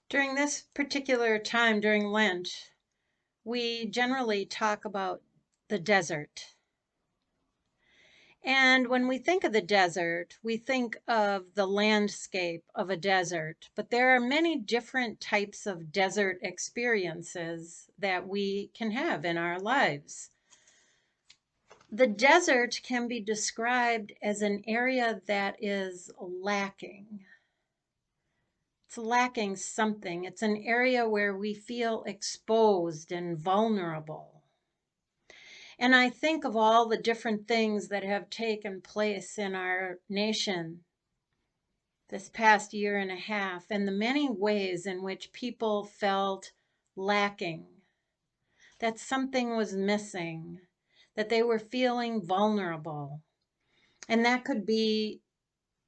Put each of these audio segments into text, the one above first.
During this particular time during Lent, we generally talk about the desert. And when we think of the desert, we think of the landscape of a desert. But there are many different types of desert experiences that we can have in our lives. The desert can be described as an area that is lacking. It's lacking something. It's an area where we feel exposed and vulnerable. And I think of all the different things that have taken place in our nation this past year and a half, and the many ways in which people felt lacking, that something was missing, that they were feeling vulnerable. And that could be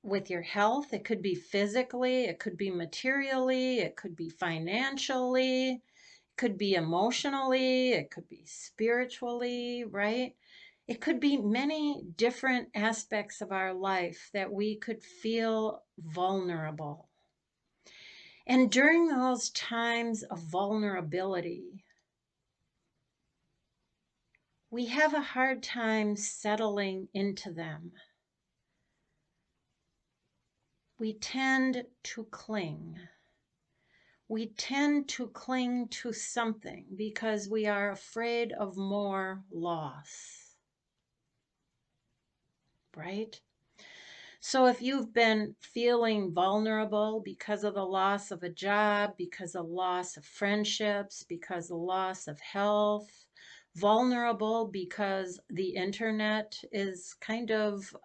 with your health, it could be physically, it could be materially, it could be financially, it could be emotionally, it could be spiritually, right? It could be many different aspects of our life that we could feel vulnerable. And during those times of vulnerability, we have a hard time settling into them. We tend to cling. We tend to cling to something because we are afraid of more loss, right? So if you've been feeling vulnerable because of the loss of a job, because of loss of friendships, because of loss of health, vulnerable because the internet is kind of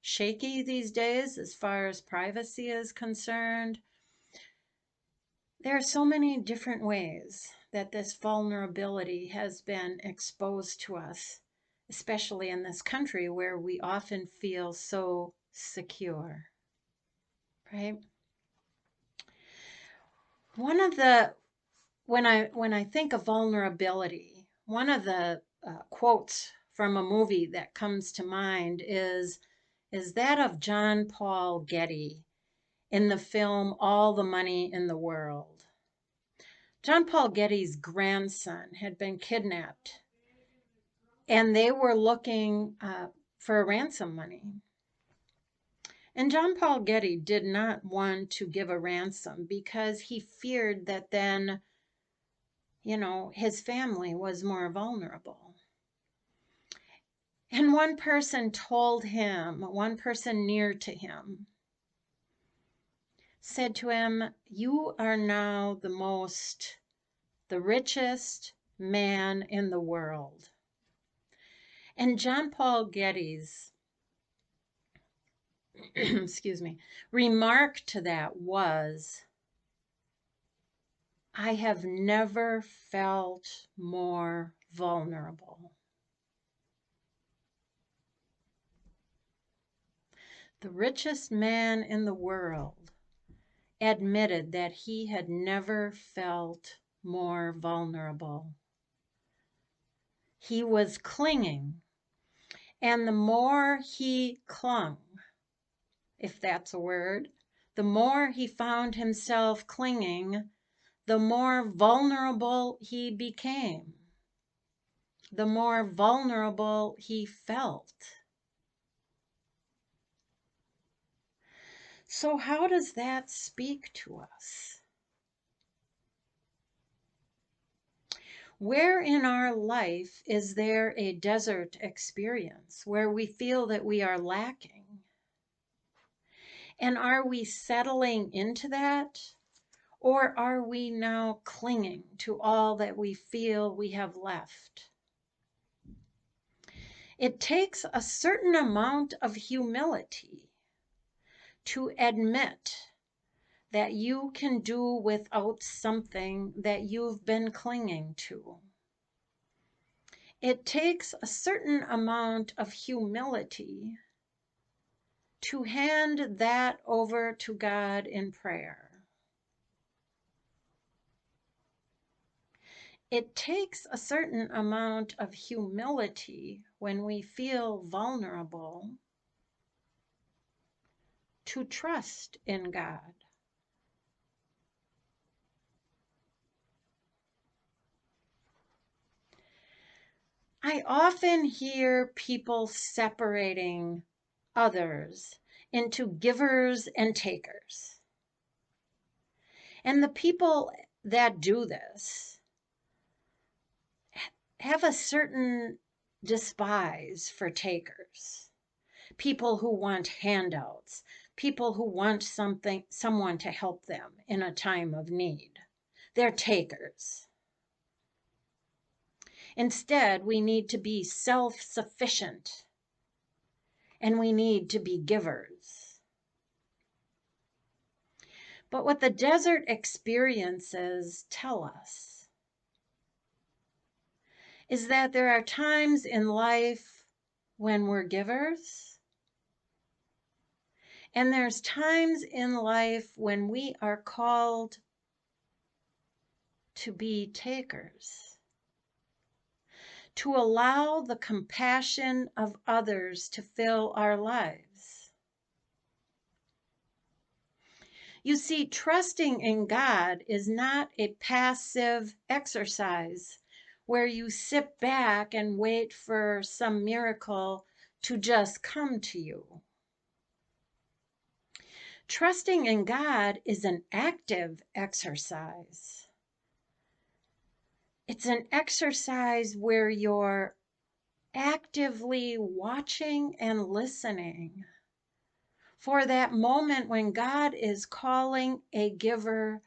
shaky these days as far as privacy is concerned. There are so many different ways that this vulnerability has been exposed to us, especially in this country where we often feel so secure, right? One of the when I think of vulnerability, one of the quotes from a movie that comes to mind is that of John Paul Getty in the film All the Money in the World. John Paul Getty's grandson had been kidnapped, and they were looking for ransom money. And John Paul Getty did not want to give a ransom because he feared that then, his family was more vulnerable. And one person told him, one person near to him, said to him, "You are now the richest man in the world." And John Paul Getty's, excuse me, remark to that was, "I have never felt more vulnerable." The richest man in the world admitted that he had never felt more vulnerable. He was clinging, and the more he clung, if that's a word, the more he found himself clinging, the more vulnerable he became, the more vulnerable he felt. So, how does that speak to us? Where in our life is there a desert experience where we feel that we are lacking? And are we settling into that? Or are we now clinging to all that we feel we have left? It takes a certain amount of humility to admit that you can do without something that you've been clinging to. It takes a certain amount of humility to hand that over to God in prayer. It takes a certain amount of humility when we feel vulnerable to trust in God. I often hear people separating others into givers and takers. And the people that do this have a certain despise for takers. People who want handouts, people who want someone to help them in a time of need. They're takers. Instead, we need to be self-sufficient and we need to be givers. But what the desert experiences tell us is that there are times in life when we're givers, and there's times in life when we are called to be takers, to allow the compassion of others to fill our lives. You see, trusting in God is not a passive exercise where you sit back and wait for some miracle to just come to you. Trusting in God is an active exercise. It's an exercise where you're actively watching and listening for that moment when God is calling a giver,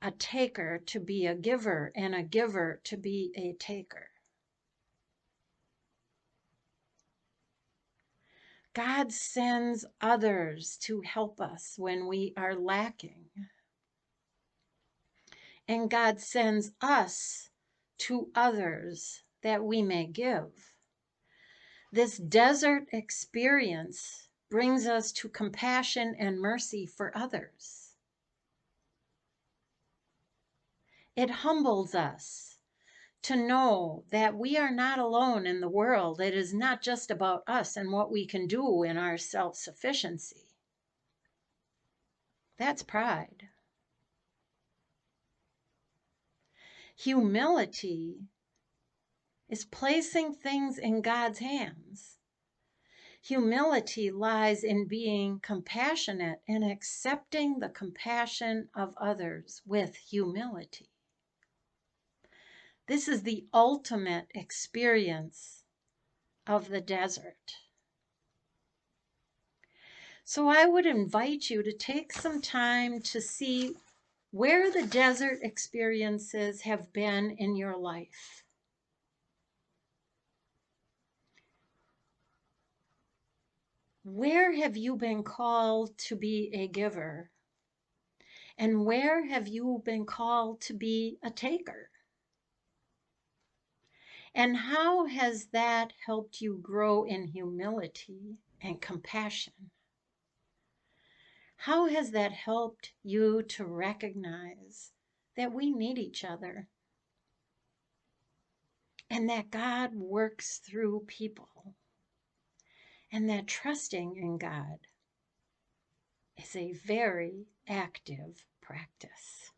a taker to be a giver, and a giver to be a taker. God sends others to help us when we are lacking. And God sends us to others that we may give. This desert experience brings us to compassion and mercy for others. It humbles us to know that we are not alone in the world. It is not just about us and what we can do in our self-sufficiency. That's pride. Humility is placing things in God's hands. Humility lies in being compassionate and accepting the compassion of others with humility. This is the ultimate experience of the desert. So I would invite you to take some time to see where the desert experiences have been in your life. Where have you been called to be a giver? And where have you been called to be a taker? And how has that helped you grow in humility and compassion? How has that helped you to recognize that we need each other and that God works through people and that trusting in God is a very active practice?